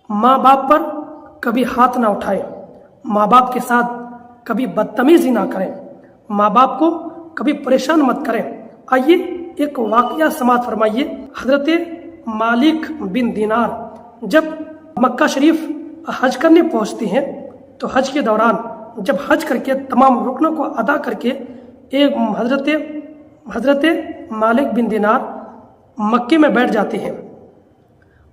माँ बाप पर कभी हाथ ना उठाएं, माँ बाप के साथ कभी बदतमीजी ना करें, माँ बाप को कभी परेशान मत करें। आइए एक वाकया समाअत फरमाइए। हजरत मालिक बिन दिनार जब मक्का शरीफ हज करने पहुंचते हैं तो हज के दौरान जब हज करके तमाम रुकनों को अदा करके एक हजरत मालिक बिन दिनार मक्के में बैठ जाते हैं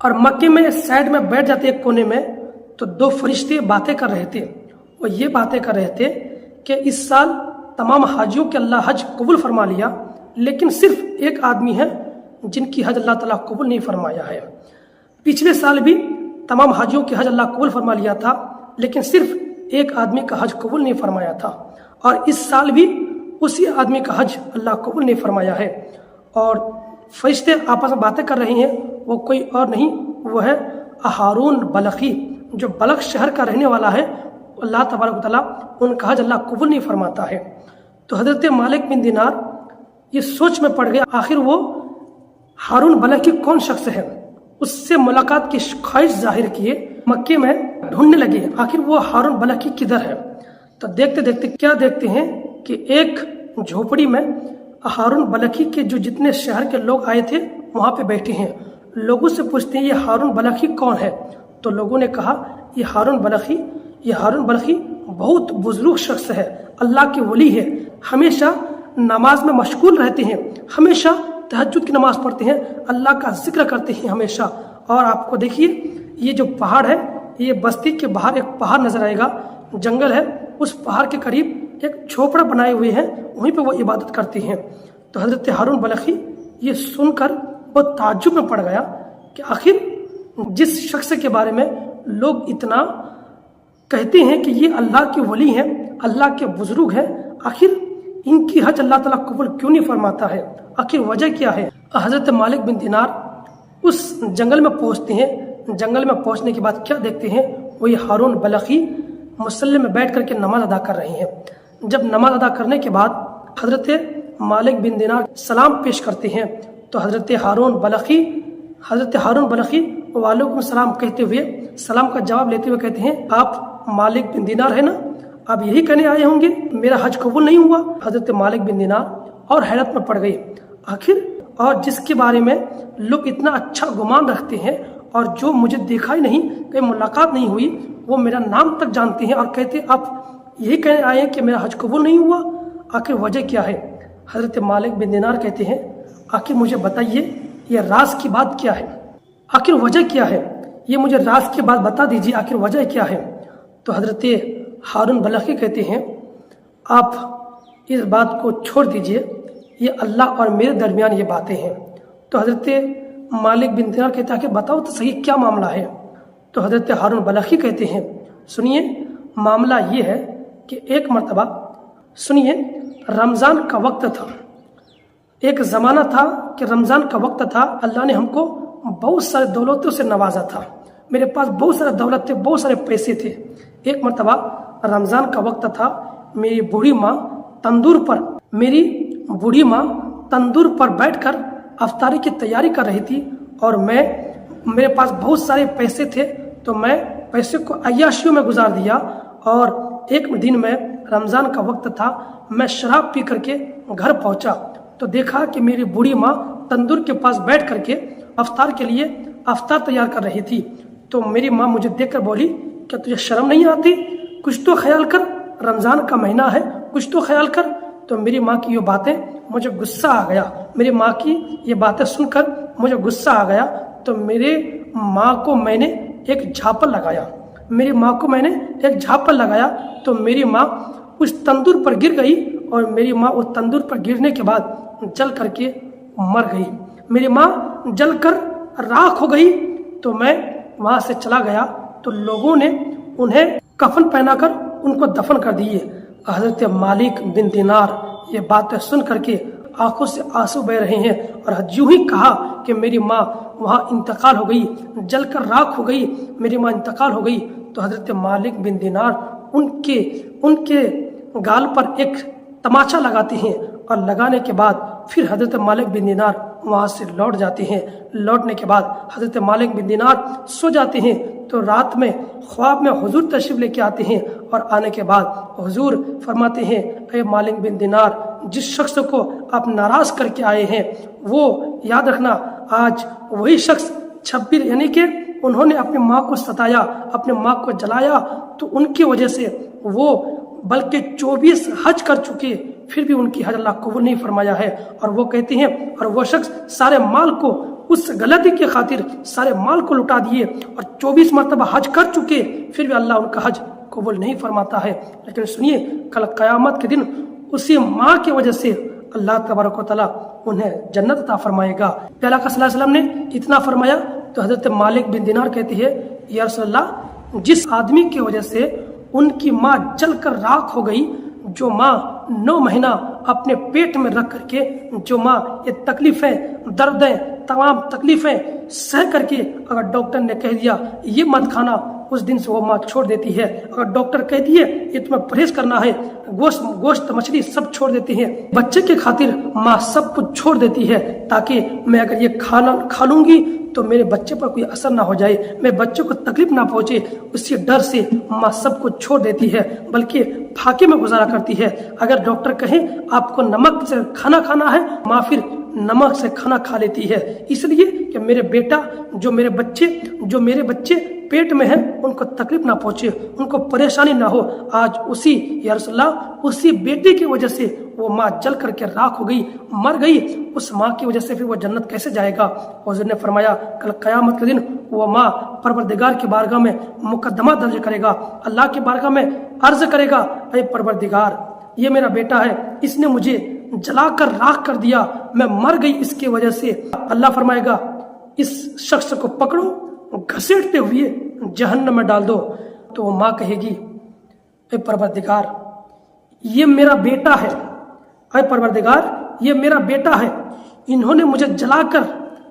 और मक्के में साइड में बैठ जाते एक कोने में, तो दो फरिश्ते बातें कर रहे थे। वो ये बातें कर रहे थे कि इस साल तमाम हाजियों के अल्लाह हज कबूल फरमा लिया, लेकिन सिर्फ एक आदमी है जिनकी हज अल्लाह ताला कबूल नहीं फरमाया है। पिछले साल भी तमाम हाजियों की हज अल्लाह कबूल फरमा लिया था, लेकिन सिर्फ एक आदमी का हज कबूल नहीं फरमाया था, और इस साल भी उसी आदमी का हज अल्लाह कबूल नहीं फरमाया है। और फरिश्ते आपस में बातें कर रहे हैं, वो कोई और नहीं, वो है हारून बलखी, जो बलख शहर का रहने वाला है। अल्लाह तबारक व तआला उनका हज अल्लाह कबूल नहीं फरमाता है। तो हजरत मालिक बिन दिनार ये सोच में पड़ गए, आखिर वो हारून बलखी कौन शख्स है। उससे मुलाकात की ख्वाहिश जाहिर किए, मक्के में ढूंढने लगे आखिर वो हारून बलखी किधर है। तो देखते देखते क्या देखते हैं कि एक झोपड़ी में हारून बलखी के जो जितने शहर के लोग आए थे वहां पे बैठे हैं। लोगों से पूछते हैं ये हारून बलखी कौन है। तो लोगों ने कहा ये हारून बलखी बहुत बुजुर्ग शख्स है, अल्लाह के वली है, हमेशा नमाज में मशगूल रहते हैं, हमेशा तहज्जुद की नमाज पढ़ते हैं, अल्लाह का जिक्र करते हैं हमेशा। और आपको देखिए ये जो पहाड़ है, ये बस्ती के बाहर एक पहाड़ नजर आएगा, जंगल है, उस पहाड़ के करीब एक झोपड़ा बनाए हुए हैं, वहीं पे वो इबादत करते हैं। तो हजरत हारून बलखी ये सुनकर बहुत ताज्जुब में पड़ गया कि आखिर जिस शख्स के बारे में लोग इतना कहते हैं कि ये अल्लाह के वली हैं, अल्लाह के बुजुर्ग हैं, आखिर इनकी हज अल्लाह ताला कबूल क्यों नहीं फरमाता है, आखिर वजह क्या है। हजरत मालिक बिन दिनार उस जंगल में पहुंचते हैं। जंगल में पहुंचने के बाद क्या देखते हैं, वही हारून बलखी मुसल्ले में बैठ करके नमाज अदा कर रहे हैं। जब नमाज अदा करने के बाद हजरत मालिक बिन दिनार सलाम पेश करते हैं, तो हजरत हारून बलखी वालेकुम सलाम कहते हुए, सलाम का जवाब लेते हुए कहते हैं आप मालिक बिन दिनार है ना, आप यही कहने आए होंगे मेरा हज कबूल नहीं हुआ। हजरत मालिक बिन दिनार और हैरत में पड़ गए, आखिर और जिसके बारे में लोग इतना अच्छा गुमान रखते हैं और जो मुझे देखा ही नहीं, कहीं मुलाकात नहीं हुई, वो मेरा नाम तक जानते हैं और कहते आप यही कहने आए हैं कि मेरा हज कबूल नहीं हुआ, आखिर वजह क्या है। हजरत मालिक बिन दिनार कहते हैं आखिर मुझे बताइए ये राज की बात क्या है, आखिर वजह क्या है, ये मुझे राज की बात बता दीजिए, आखिर वजह क्या है। तो हजरत हारून बलखी कहते हैं आप इस बात को छोड़ दीजिए, ये अल्लाह और मेरे दरमियान ये बातें हैं। तो हजरत मालिक बिन दिनार कहते हैं कि बताओ तो सही क्या मामला है। तो हजरत हारून बलखी कहते हैं सुनिए मामला ये है कि एक मर्तबा सुनिए, रमज़ान का वक्त था, एक ज़माना था कि रमज़ान का वक्त था, अल्लाह ने हमको बहुत सारे दौलतों से नवाजा था, मेरे पास बहुत सारे दौलत थे, बहुत सारे पैसे थे। एक मर्तबा रमज़ान का वक्त था, मेरी बूढ़ी माँ तंदूर पर बैठकर अफ्तारी की तैयारी कर रही थी और मेरे पास बहुत सारे पैसे थे, तो मैं पैसे को अय्याशियों में गुजार दिया। और एक दिन में रमज़ान का वक्त था, मैं शराब पी करके घर पहुंचा तो देखा कि मेरी बूढ़ी माँ तंदूर के पास बैठ करके अफ्तार के लिए अफ्तार तैयार कर रही थी। तो मेरी माँ मुझे देखकर बोली क्या तुझे शर्म नहीं आती, कुछ तो ख्याल कर, रमज़ान का महीना है, कुछ तो ख्याल कर। तो मेरी माँ की ये बातें मुझे गुस्सा आ गया, मेरी माँ की ये बातें सुनकर मुझे गुस्सा आ गया। तो मेरे माँ को मैंने एक झापड़ लगाया, तो मेरी माँ उस तंदूर पर गिर गई और मेरी माँ उस तंदूर पर गिरने के बाद जल करके मर गई। मेरी माँ जल कर राख हो गई। तो मैं वहाँ से चला गया तो लोगों ने उन्हें कफन पहनाकर उनको दफन कर दिए। हजरत मालिक बिन दिनार ये बातें सुन करके आंखों से आंसू बह रहे हैं और यूं ही कहा कि मेरी माँ वहाँ इंतकाल हो गई, जलकर राख हो गई, मेरी माँ इंतकाल हो गई। तो हजरत मालिक बिन दिनार उनके गाल पर एक तमाचा लगाते हैं और लगाने के बाद फिर हजरत मालिक बिन दिनार वहाँ से लौट जाते हैं। लौटने के बाद हजरत मालिक बिन दिनार सो जाते हैं। تو رات میں ख्वाब में हुजूर तशरीफ लेके आते हैं और आने के बाद हुजूर फरमाते हैं, ए मालिक बिन दिनार, जिस शख्स को आप नाराज करके आए हैं वो याद रखना आज वही शख्स 26 यानी कि उन्होंने अपनी माँ को सताया, अपने माँ को जलाया, तो उनकी वजह से वो बल्कि 24 हज कर चुके, फिर भी उनकी हज अल्लाह कबूल नहीं फरमाया है। और वो कहते हैं, और वो शख्स सारे माल को उस गलती की खातिर सारे माल को लुटा दिए और 24 मरतबा हज कर चुके, फिर भी अल्लाह उनका हज कबूल नहीं फरमाता है। लेकिन सुनिए, कल क़यामत के दिन उसी माँ की वजह से अल्लाह तबारक व तआला उन्हें जन्नत अता फरमाएगा। प्याला का सल्लल्लाहु अलैहि वसल्लम ने इतना फरमाया तो हजरत मालिक बिन दिनार कहते हैं, या रसूलल्लाह, जिस आदमी की वजह से उनकी माँ जलकर राख हो गई, जो माँ 9 महीना अपने पेट में रख करके, जो माँ ये तकलीफें, दर्दें, तमाम तकलीफें सह करके अगर डॉक्टर ने कह दिया ये मत खाना, उस दिन से वो माँ छोड़ देती है। अगर डॉक्टर कह दिए ये तुम्हें परहेज करना है, गोश्त मछली सब छोड़ देती है। बच्चे के खातिर माँ सब कुछ छोड़ देती है, ताकि मैं अगर ये खाना खा लूंगी तो मेरे बच्चे पर कोई असर ना हो जाए, मेरे बच्चे को तकलीफ ना पहुंचे, उसी डर से माँ सब कुछ छोड़ देती है, बल्कि फाके में गुजारा करती है। अगर डॉक्टर कहे आपको नमक से खाना खाना है, माँ फिर नमक से खाना खा लेती है, इसलिए कि मेरे बेटा, जो मेरे बच्चे पेट में है, उनको तकलीफ ना पहुंचे, उनको परेशानी ना हो। आज उसी, या रसूलल्लाह, उसी बेटे की वजह से वो माँ जल करके राख हो गई, मर गई, उस माँ की वजह से फिर वो जन्नत कैसे जाएगा। हुज़ूर ने फरमाया कल क़यामत के दिन वो माँ परवरदिगार की बारगाह में मुकदमा दर्ज करेगा, अल्लाह की बारगाह में अर्ज करेगा, ऐ परवरदिगार, ये मेरा बेटा है, इसने मुझे जलाकर राख कर दिया, मैं मर गई इसकी वजह से। अल्लाह फरमाएगा इस शख्स को पकड़ो, घसीटते हुए जहन्नम में डाल दो। तो वो माँ कहेगी, ऐ परवरदिगार, ये मेरा बेटा है, ऐ परवरदिगार, ये मेरा बेटा है, इन्होंने मुझे जलाकर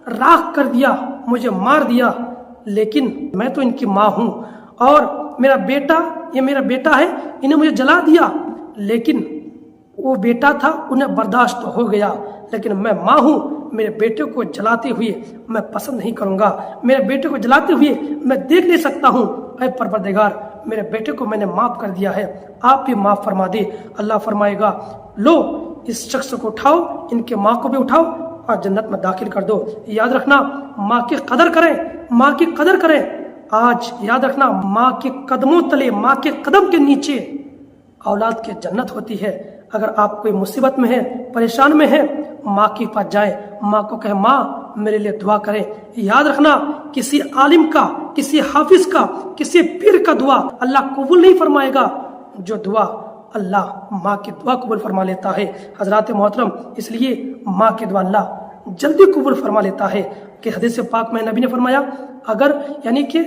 राख कर दिया, मुझे मार दिया, लेकिन मैं तो इनकी माँ हूँ, और मेरा बेटा, ये मेरा बेटा है, इन्हें मुझे जला दिया, लेकिन वो बेटा था, उन्हें बर्दाश्त हो गया, लेकिन मैं माँ हूँ, मेरे बेटे को जलाते हुए मैं पसंद नहीं करूँगा, मेरे बेटे को जलाते हुए मैं देख नहीं सकता हूँ। ऐ परवरदिगार, मेरे बेटे को मैंने माफ़ कर दिया है, आप भी माफ़ फरमा दे। अल्लाह फरमाएगा, लो इस शख्स को उठाओ, इनके माँ को भी उठाओ और जन्नत में दाखिल कर दो। याद रखना, माँ की कदर करें, माँ की कदर करें। आज याद रखना, माँ के कदमों तले, माँ के कदम के नीचे औलाद की जन्नत होती है। अगर आप कोई मुसीबत में है, परेशान में है, माँ के पास जाए, माँ को कहे, माँ मेरे लिए दुआ करें। याद रखना, किसी आलिम का, किसी हाफिज का, किसी पीर का दुआ अल्लाह कबूल नहीं फरमाएगा, जो दुआ अल्लाह माँ की दुआ कबूल फरमा लेता है। हजरात मोहतरम, इसलिए माँ की दुआ अल्लाह जल्दी कबूल फरमा लेता है। कि हदीस पाक में नबी ने फरमाया, अगर यानी कि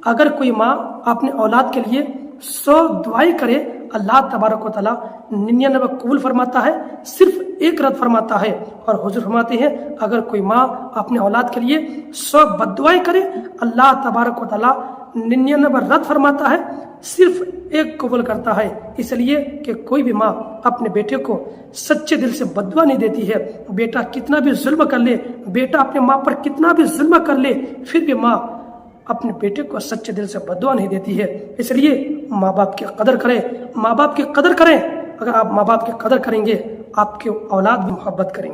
अगर कोई माँ अपने औलाद के लिए 100 दुआएं करे, अल्लाह तबारक व तआला 99 कबूल फरमाता है, सिर्फ एक रद्द फरमाता है। और हुजूर फरमाते हैं, अगर कोई माँ अपने औलाद के लिए 100 बद्दुआएं करे, अल्लाह तबारक व तआला 99 रद्द फरमाता है, सिर्फ एक कबूल करता है। इसलिए कि कोई भी माँ अपने बेटे को सच्चे दिल से बद्दुआ नहीं देती है। बेटा कितना भी जुल्म कर ले, बेटा अपने माँ पर कितना भी जुल्म कर ले, फिर भी माँ अपने बेटे को सच्चे दिल से बद्दुआ नहीं देती है। इसलिए माँ बाप की कदर करें, माँ बाप की कदर करें। अगर आप माँ बाप की कदर करेंगे, आपके औलाद भी मोहब्बत करेंगे।